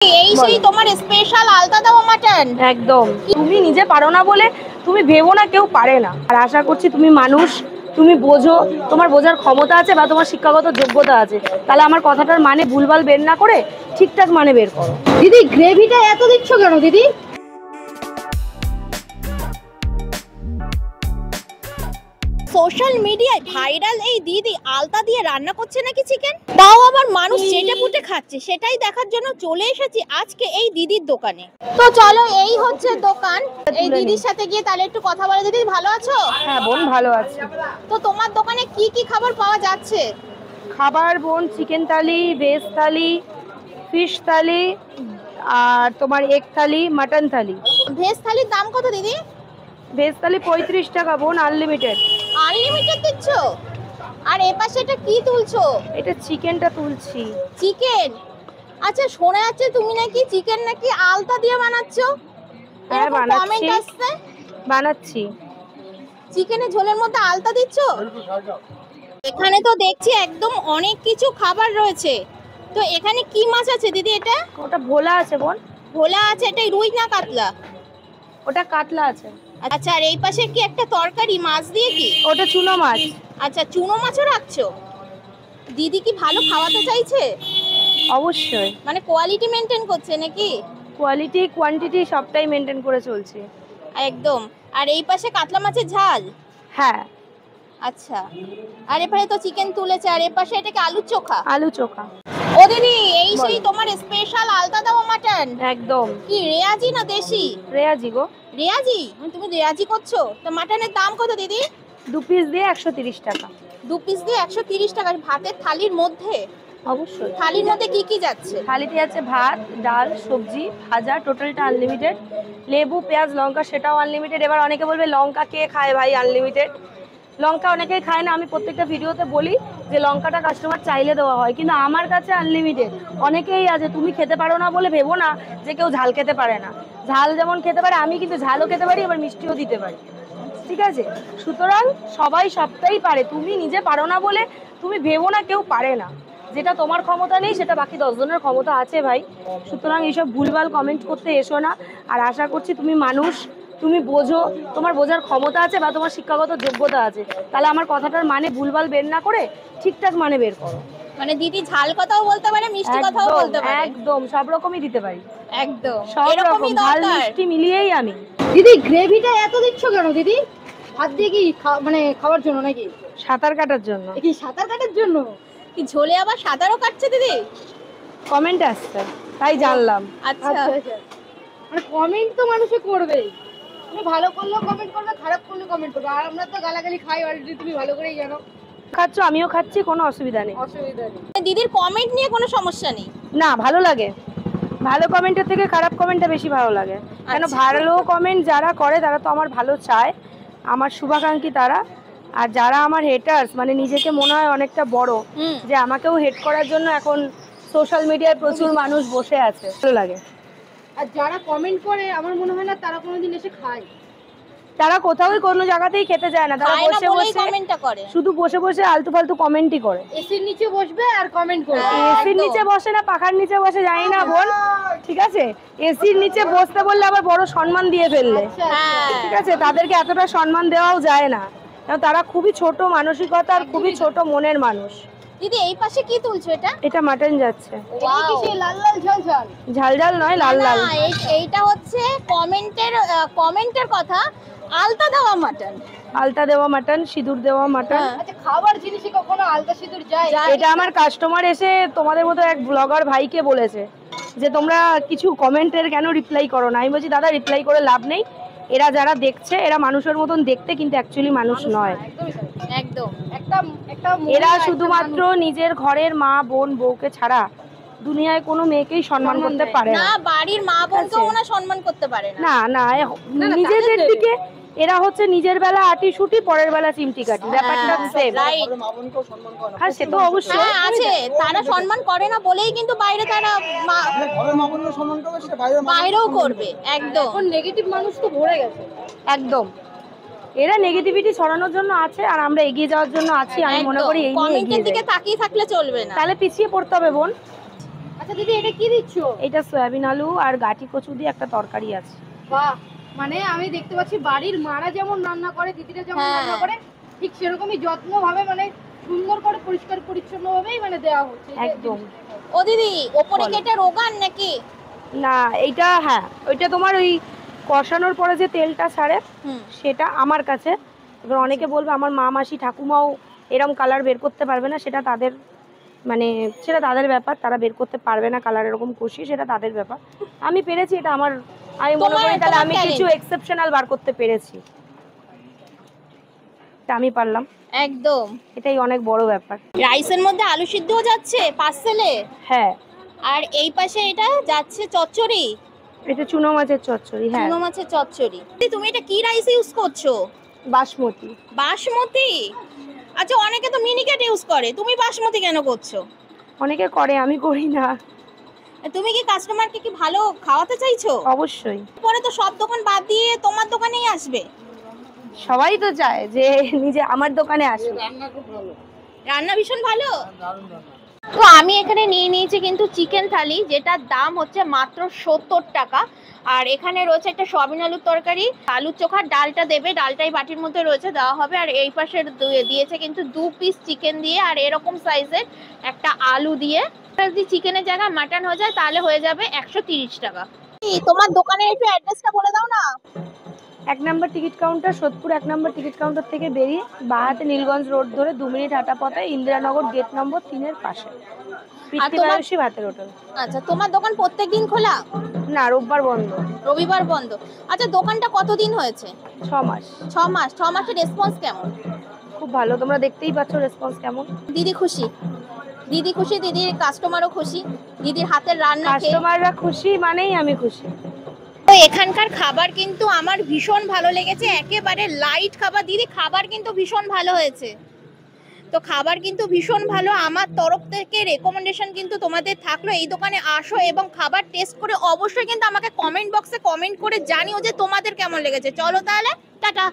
এই সেই তোমার স্পেশাল আলতা দেওয়া মাটন একদম তুমি নিজে পারো না বলে তুমি ভেবো না কেউ পারে না। আর আশা করছি তুমি মানুষ, তুমি বোঝো, তোমার বোঝার ক্ষমতা আছে বা তোমার শিক্ষাগত যোগ্যতা আছে, তাহলে আমার কথাটার মানে ভুলভাল বের না করে ঠিকঠাক মানে বের করো। দিদি গ্রেভিটা এত দিচ্ছ কেন দিদি? সোশ্যাল মিডিয়ায় ভাইরাল এই দিদি আলতা দিয়ে রান্না করছে নাকি চিকেন, তাও আবার মানুষ চেটে পুটে খাচ্ছে। সেটাই দেখার জন্য চলে এসেছি আজকে এই দিদির দোকানে। তো চলো, এই হচ্ছে দোকান, এই দিদির সাথে গিয়ে তাহলে একটু কথা বলে। দিদি ভালো আছো? হ্যাঁ বোন, ভালো আছি। তো তোমার দোকানে কি কি খাবার পাওয়া যাচ্ছে? খাবার বোন, চিকেন থালি, ভেজ থালি, ফিশ থালি, আর তোমার এগ থালি, মাটন থালি। ভেজ থালির দাম কত দিদি? ভেজ থালি 35 টাকা বোন, আনলিমিটেড। আনলিমিটেড দিচ্ছ? আর এপাশে এটা কি তুলছো? এটা চিকেনটা তুলছি। চিকেন? আচ্ছা, শোনা যাচ্ছে তুমি নাকি চিকেন নাকি আলতা দিয়ে বানাচ্ছো। হ্যাঁ বানাচ্ছি, বানাচ্ছি। চিকেনের ঝোলের মধ্যে আলতা দিচ্ছো? এখানে তো দেখছি একদম অনেক কিছু খাবার রয়েছে। তো এখানে কি মাছ আছে দিদি? এটা ওটা ভোলা আছে বোন। ভোলা আছে? এটা রুই না কাতলা? ওটা কাতলা আছে। আচ্ছা, আর এই পাশে কি একটা তরকারি মাছ দিয়ে? কি ওটা চুনো মাছ। আচ্ছা, চুনো মাছও রাখছো। দিদি কি ভালো খাওয়াতে চাইছে? অবশ্যই। মানে কোয়ালিটি মেনটেন করছে নাকি? কোয়ালিটি কোয়ান্টিটি সবটাই মেনটেন করে চলছে। একদম। আর এই পাশে কাতলা মাছের ঝাল? হ্যাঁ। আচ্ছা, আর এপাশে তো চিকেন তুলেছে, আর এই পাশে এটা কি আলু চোখা? আলু চোখা। ও দিদি, এই সেই তোমার স্পেশাল আলতা দেওয়া মাটন। একদম। কি রেয়াজি না দেশি? রেয়াজি গো। রেয়াজি? তুমি রেয়াজি করছো? তো মাটনের দাম কত দিদি? 2 পিস দিয়ে 130 টাকা। 2 পিস দিয়ে 130 টাকা। ভাতের থালির মধ্যে? অবশ্যই। থালির মধ্যে কি কি যাচ্ছে? থালিতে আছে ভাত, ডাল, সবজি, ভাজা, টোটালটা আনলিমিটেড। লেবু, পেঁয়াজ, লঙ্কা সেটাও আনলিমিটেড। এবার অনেকে বলবে লঙ্কা কে খায় ভাই আনলিমিটেড? লঙ্কা অনেকেই খায় না। আমি প্রত্যেকটা ভিডিওতে বলি যে লঙ্কাটা কাস্টমার চাইলে দেওয়া হয়, কিন্তু আমার কাছে আনলিমিটেড। অনেকেই আছে তুমি খেতে পারো না বলে ভেবো না যে কেউ ঝাল খেতে পারে না। ঝাল যেমন খেতে পারে, আমি কিন্তু ঝালও খেতে পারি, এবার মিষ্টিও দিতে পারি। ঠিক আছে? সুতরাং সবাই সবটাই পারে। তুমি নিজে পারো না বলে তুমি ভেবো না কেউ পারে না। যেটা তোমার ক্ষমতা নেই সেটা বাকি 10 জনের ক্ষমতা আছে ভাই। সুতরাং এইসব ভুলভাল কমেন্ট করতে এসো না। আর আশা করছি তুমি মানুষ, তুমি বোঝো, তোমার বোঝার ক্ষমতা আছে বা তোমার শিক্ষাগত যোগ্যতা আছে, তাহলে আমার কথাটার মানে ভুলভাল বের না করে ঠিকঠাক মানে বের করো। মানে দিদি ঝাল কথাও বলতে পারে, মিষ্টি কথাও বলতে পারে। একদম সব রকমই দিতে পারি। একদম সব রকম ঝাল মিষ্টি মিলিয়েই আমি। দিদি গ্রেভিটা এত দিচ্ছ কেন দিদি? ভাত দিয়ে কি মানে খাওয়ার জন্য নাকি? সাঁতার কাটার জন্য। কি সাঁতার কাটার জন্য? কি ঝোলে আবার সাঁতারও কাটছে দিদি? কমেন্ট আসছে তাই জানলাম। আচ্ছা, মানে কমেন্ট তো মানুষে করবেই। তুমি ভালো করলেও কমেন্ট করবে, খারাপ করলেও কমেন্ট করবে। আর আমরা তো গালাগালি খাই অলরেডি, তুমি ভালো করেই জানো। খাচ্ছ, আমিও খাচ্ছি, কোনো অসুবিধা নেই। অসুবিধা নেই। দিদির কমেন্ট নিয়ে কোনো সমস্যা নেই? না, ভালো লাগে। ভালো কমেন্টের থেকে খারাপ কমেন্টটা বেশি ভালো লাগে। কেন, ভালো কমেন্ট যারা করে তারা তো আমার ভালো চায়, আমার শুভাকাঙ্ক্ষী তারা। আর যারা আমার হেটার্স, মানে নিজেকে মনে হয় অনেকটা বড়, যে আমাকেও হেট করার জন্য এখন সোশ্যাল মিডিয়ায় প্রচুর মানুষ বসে আছে, ভালো লাগে। আর যারা কমেন্ট করে আমার মনে হয় না তারা কোনোদিন এসে খায়। তারা কোথাওই কোনো জায়গাতেই খেতে যায় না, তারা বসে বসে কমেন্টটা করে, শুধু বসে বসে আলতু ফালতু কমেন্টই করে। এসির নিচে বসবে আর কমেন্ট করবে। এসির নিচে বসে না, পাখার নিচে বসে জানি না বোন, ঠিক আছে? এসির নিচে বসতে বললে আবার বড় সম্মান দিয়ে ফেললে, ঠিক আছে? তাদেরকে এতটা সম্মান দেওয়াও যায় না, কারণ তারা খুবই ছোট মানসিকতা আর খুবই ছোট মনের মানুষ। দিদি এই পাশে কি তুলছো? এটা মাটন যাচ্ছে। এটা কি লাল লাল ঝাল ঝাল? ঝাল ঝাল নয়, লাল লাল। এইটা হচ্ছে কমেন্টের কথা, আলতা দেওয়া মাটন। আলতা দেওয়া মাটন, সিঁদুর দেওয়া মাটন। আচ্ছা, খাবার জিনিসে কখনো আলতা সিঁদুর যায়? এটা আমার কাস্টমার এসে তোমাদের মতো এক ব্লগার ভাইকে বলেছে যে তোমরা কিছু কমেন্টের কেন রিপ্লাই করো না। আমি বলছি দাদা, রিপ্লাই করে লাভ নেই। এরা যারা দেখছে এরা মানুষের মতন দেখতে, কিন্তু অ্যাকচুয়ালি মানুষ নয়। একদম এরা শুধুমাত্র নিজের ঘরের মা বোন বউকে ছাড়া দুনিয়ায় কোনো মেয়েকেই সম্মান করতে পারে না। বাড়ির মা বোনকেও ওরা সম্মান করতে পারে না। না, নিজেদের দিকে এরা হচ্ছে নিজের বেলা আটি শুটি, পরের বেলা চিমটি কাটি, ব্যাপারটা সেম। হ্যাঁ, সে তো অবশ্যই আছে, তারা সম্মান করে না বলেই কিন্তু বাইরে তারা বাইরেও করবে। একদম নেগেটিভ মানুষ তো ভরে গেছে। একদম, এরা নেগেটিভিটি ছড়ানোর জন্য আছে, আর আমরা এগিয়ে যাওয়ার জন্য আছি। আমি মনে করি এই নিয়ে এগিয়ে দিকে তাকিয়ে থাকলে চলবে না, তাহলে পিছিয়ে পড়তে হবে বোন। আচ্ছা দিদি এটা কি দিচ্ছো? এটা সয়াবিন আলু আর গাঠি কচু দিয়ে একটা তরকারি আছে। বাহ, মানে আমি দেখতে পাচ্ছি বাড়ির মারা যেমন রান্না করে, দিদিরা যেমন হ্যাঁ। রান্না করে, ঠিক সেরকমই যত্ন ভাবে, মানে সুন্দর করে পরিষ্কার পরিচ্ছন্ন ভাবেই মানে দেওয়া হচ্ছে। একদম। ও দিদি ওপরে বলো। কেটে রোগান নাকি? না এইটা হ্যাঁ, ওইটা তোমার ওই কষানোর পরে যে তেলটা ছাড়ে হুম। সেটা আমার কাছে। এবার অনেকে বলবে আমার মা মাসি ঠাকুমাও এরম কালার বের করতে পারবে না, সেটা তাদের মানে সেটা তাদের ব্যাপার, তারা বের করতে পারবে না কালার এরকম কষি, সেটা তাদের ব্যাপার। আমি পেরেছি, এটা আমার, আমি মনে করি তাহলে আমি কিছু এক্সেপশনাল বার করতে পেরেছি, এটা আমি পারলাম, একদম। এটাই অনেক বড় ব্যাপার। রাইসের মধ্যে আলু সিদ্ধও যাচ্ছে পার্সেলে, হ্যাঁ, আর এই পাশে এটা যাচ্ছে চচ্চড়ি, এটা চুনো মাছের চচ্চড়ি। হ্যাঁ, চুনো মাছের চচ্চড়ি। তুমি এটা কি রাইস ইউজ করছো? বাসমতি। বাসমতি? আচ্ছা অনেকে তো মিনিকেট ইউজ করে, তুমি বাসমতি কেন করছো? অনেকে করে, আমি করি না। তুমি কি কাস্টমারকে কি ভালো খাওয়াতে চাইছো? অবশ্যই, পরে তো সব দোকান বাদ দিয়ে তোমার দোকানেই আসবে। সবাই তো চায় যে নিজে আমার দোকানে আসে। রান্না ভীষণ ভালো। তো আমি এখানে নিয়ে নিয়েছি কিন্তু চিকেন থালি, যেটার দাম হচ্ছে মাত্র 70 টাকা। আর এখানে রয়েছে একটা সয়াবিন আলুর তরকারি, আলুর চোখা, ডালটা দেবে, ডালটাই বাটির মধ্যে রয়েছে, দেওয়া হবে। আর এই পাশে দিয়েছে কিন্তু 2 পিস চিকেন দিয়ে, আর এরকম সাইজের একটা আলু দিয়ে। যদি চিকেনের জায়গায় মাটন হয়ে যায় তাহলে হয়ে যাবে 130 টাকা। তোমার দোকানের একটু অ্যাড্রেসটা বলে দাও না। 1 নম্বর টিকিট কাউন্টার, সোদপুর 1 নম্বর টিকিট কাউন্টার থেকে বেরিয়ে বাঁহাতে নীলগঞ্জ রোড ধরে 2 মিনিট হাঁটা পথে ইন্দিরানগর গেট নম্বর 3 এর পাশে পৃথ্বীবায়ুষী ভাতের হোটেল। আচ্ছা তোমার দোকান প্রত্যেকদিন খোলা? না, রোববার বন্ধ। রবিবার বন্ধ। আচ্ছা দোকানটা কতদিন হয়েছে? 6 মাস। 6 মাস। 6 মাসের রেসপন্স কেমন? খুব ভালো, তোমরা দেখতেই পাচ্ছ রেসপন্স কেমন। দিদি খুশি? দিদি খুশি, দিদির কাস্টমারও খুশি, দিদির হাতের রান্না খেয়ে। কাস্টমাররা খুশি মানেই আমি খুশি। তো এখানকার খাবার কিন্তু আমার ভীষণ ভালো লেগেছে, একেবারে লাইট খাবার। দিদি খাবার কিন্তু ভীষণ ভালো হয়েছে, তো খাবার কিন্তু ভীষণ ভালো। আমার তরফ থেকে রেকমেন্ডেশন কিন্তু তোমাদের থাকলো, এই দোকানে আসো এবং খাবার টেস্ট করে অবশ্যই কিন্তু আমাকে কমেন্ট বক্সে কমেন্ট করে জানিও যে তোমাদের কেমন লেগেছে। চলো তাহলে, টাটা।